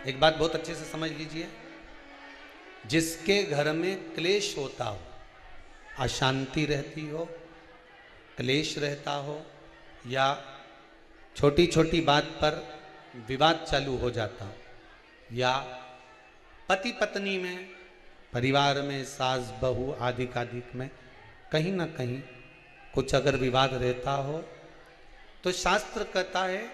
एक बात बहुत अच्छे से समझ लीजिए, जिसके घर में क्लेश होता हो, अशांति रहती हो, क्लेश रहता हो, या छोटी छोटी बात पर विवाद चालू हो जाता हो, या पति पत्नी में, परिवार में, सास बहू आदिक में कहीं ना कहीं कुछ अगर विवाद रहता हो, तो शास्त्र कहता है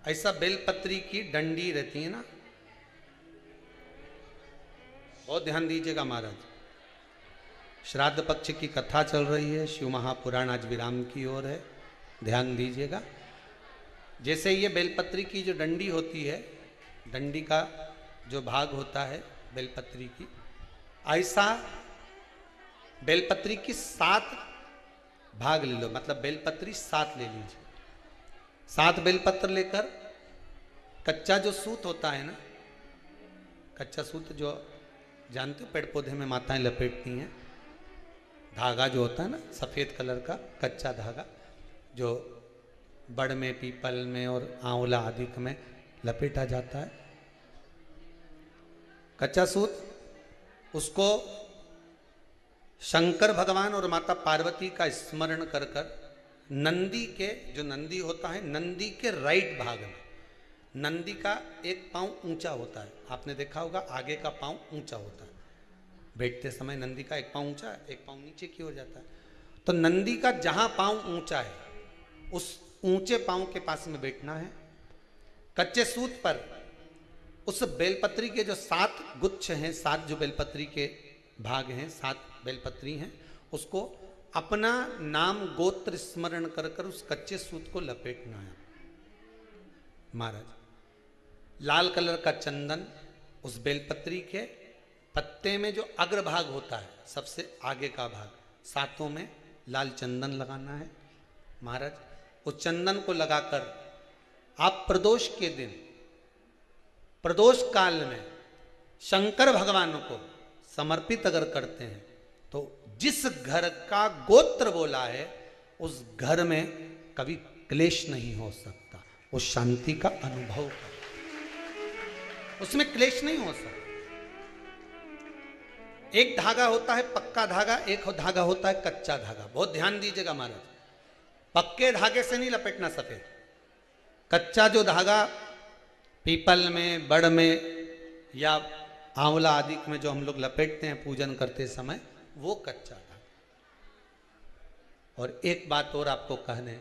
ऐसा बेलपत्री की डंडी रहती है ना, बहुत ध्यान दीजिएगा महाराज। श्राद्ध पक्ष की कथा चल रही है, शिव महापुराण आज विराम की ओर है, ध्यान दीजिएगा। जैसे ये बेलपत्री की जो डंडी होती है, डंडी का जो भाग होता है बेलपत्री की, ऐसा बेलपत्री की 7 भाग ले लो, मतलब बेलपत्री 7 ले लीजिए। 7 बेलपत्र लेकर कच्चा जो सूत होता है ना, कच्चा सूत जो जानते हो पेड़ पौधे में माताएं लपेटती हैं, धागा जो होता है ना सफ़ेद कलर का कच्चा धागा, जो बड़ में, पीपल में और आंवला आदि में लपेटा जाता है, कच्चा सूत, उसको शंकर भगवान और माता पार्वती का स्मरण कर कर नंदी के, जो नंदी होता है, नंदी के राइट भाग में, नंदी का एक पांव ऊंचा होता है, आपने देखा होगा आगे का पांव ऊंचा होता है, बैठते समय नंदी का एक पांव ऊंचा है, एक पांव नीचे की ओर जाता है। तो नंदी का जहां पांव ऊंचा है उस ऊंचे पांव के पास में बैठना है। कच्चे सूत पर उस बेलपत्री के जो 7 गुच्छ हैं, 7 जो बेलपत्री के भाग हैं, 7 बेलपत्री हैं, उसको अपना नाम गोत्र स्मरण कर कर उस कच्चे सूत को लपेटना है महाराज। लाल कलर का चंदन उस बेलपत्री के पत्ते में जो अग्रभाग होता है, सबसे आगे का भाग, 7 में लाल चंदन लगाना है महाराज। उस चंदन को लगाकर आप प्रदोष के दिन, प्रदोष काल में शंकर भगवान को समर्पित अगर करते हैं तो जिस घर का गोत्र बोला है उस घर में कभी क्लेश नहीं हो सकता, उस शांति का अनुभव कर, उसमें क्लेश नहीं हो सकता। एक धागा होता है पक्का धागा, एक धागा होता है कच्चा धागा, बहुत ध्यान दीजिएगा महाराज। पक्के धागे से नहीं लपेटना सफेद, कच्चा जो धागा पीपल में, बड़ में या आंवला आदि में जो हम लोग लपेटते हैं पूजन करते समय, वो कच्चा धागा। और एक बात और आपको कहने,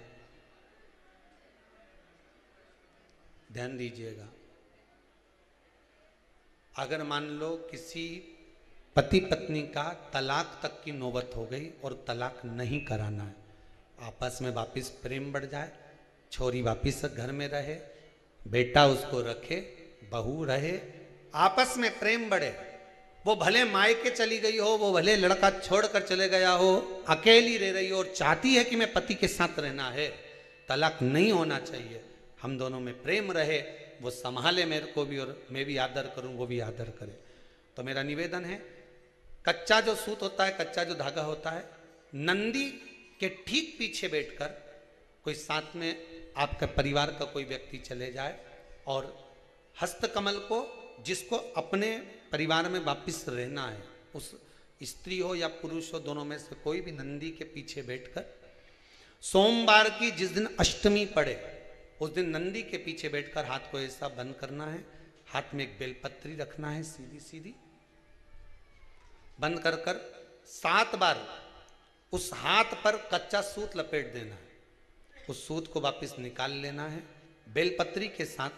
ध्यान दीजिएगा, अगर मान लो किसी पति पत्नी का तलाक तक की नौबत हो गई और तलाक नहीं कराना है, आपस में वापिस प्रेम बढ़ जाए, छोरी वापिस घर में रहे, बेटा उसको रखे, बहू रहे, आपस में प्रेम बढ़े, वो भले मायके चली गई हो, वो भले लड़का छोड़कर चले गया हो, अकेली रह रही हो और चाहती है कि मैं पति के साथ रहना है, तलाक नहीं होना चाहिए, हम दोनों में प्रेम रहे, वो संभाले मेरे को भी और मैं भी आदर करूं, वो भी आदर करे। तो मेरा निवेदन है, कच्चा जो सूत होता है, कच्चा जो धागा होता है, नंदी के ठीक पीछे बैठकर कोई साथ में आपका परिवार का कोई व्यक्ति चले जाए और हस्तकमल को, जिसको अपने परिवार में वापिस रहना है, उस स्त्री हो या पुरुष हो, दोनों में से कोई भी नंदी के पीछे बैठकर, सोमवार की जिस दिन अष्टमी पड़े उस दिन नंदी के पीछे बैठकर हाथ को ऐसा बंद करना है, हाथ में एक बेलपत्री रखना है, सीधी सीधी बंद कर कर 7 बार उस हाथ पर कच्चा सूत लपेट देना है, उस सूत को वापस निकाल लेना है बेलपत्री के साथ,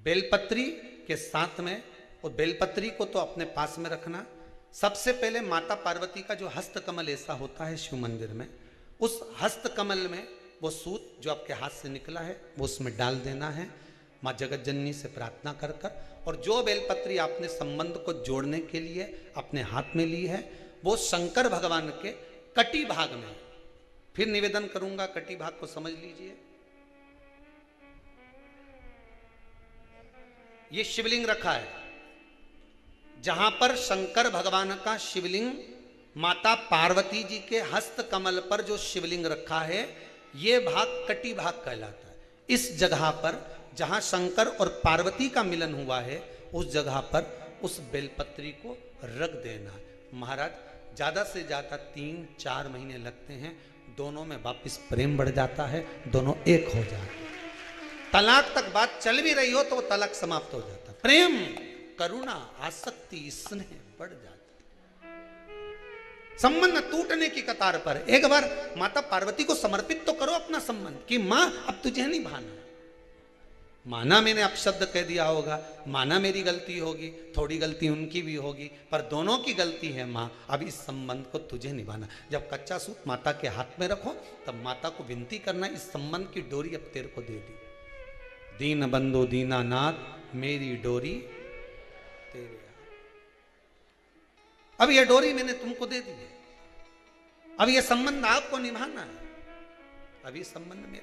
बेलपत्री के साथ में, और बेलपत्री को तो अपने पास में रखना। सबसे पहले माता पार्वती का जो हस्तकमल ऐसा होता है शिव मंदिर में, उस हस्तकमल में वो सूत जो आपके हाथ से निकला है वो उसमें डाल देना है, माँ जगत जननी से प्रार्थना कर कर, और जो बेलपत्री आपने संबंध को जोड़ने के लिए अपने हाथ में ली है वो शंकर भगवान के कटी भाग में, फिर निवेदन करूंगा कटी भाग को समझ लीजिए। ये शिवलिंग रखा है, जहां पर शंकर भगवान का शिवलिंग, माता पार्वती जी के हस्त कमल पर जो शिवलिंग रखा है, ये भाग कटी भाग कहलाता है। इस जगह पर जहां शंकर और पार्वती का मिलन हुआ है, उस जगह पर उस बेलपत्री को रख देना। महाराज ज्यादा से ज्यादा 3-4 महीने लगते हैं, दोनों में वापिस प्रेम बढ़ जाता है, दोनों एक हो जाते हैं। तलाक तक बात चल भी रही हो तो वो तलाक समाप्त हो जाता है। प्रेम, करुणा, आसक्ति, स्नेह बढ़ जाता है। संबंध टूटने की कतार पर। एक बार माता पार्वती को समर्पित तो करो अपना संबंध कि मां अब तुझे नहीं भाना। माना मैंने अपशब्द कह दिया होगा, माना मेरी गलती होगी, थोड़ी गलती उनकी भी होगी, पर दोनों की गलती है मां, अब इस संबंध को तुझे निभाना। जब कच्चा सूत माता के हाथ में रखो तब माता को विनती करना, इस संबंध की डोरी अब तेरे को दे दी। दीन बंधु दीनानाथ मेरी डोरी तेरे हाथ। अब यह डोरी मैंने तुमको दे दी है, अब यह संबंध आपको निभाना है। अब ये संबंध मेरा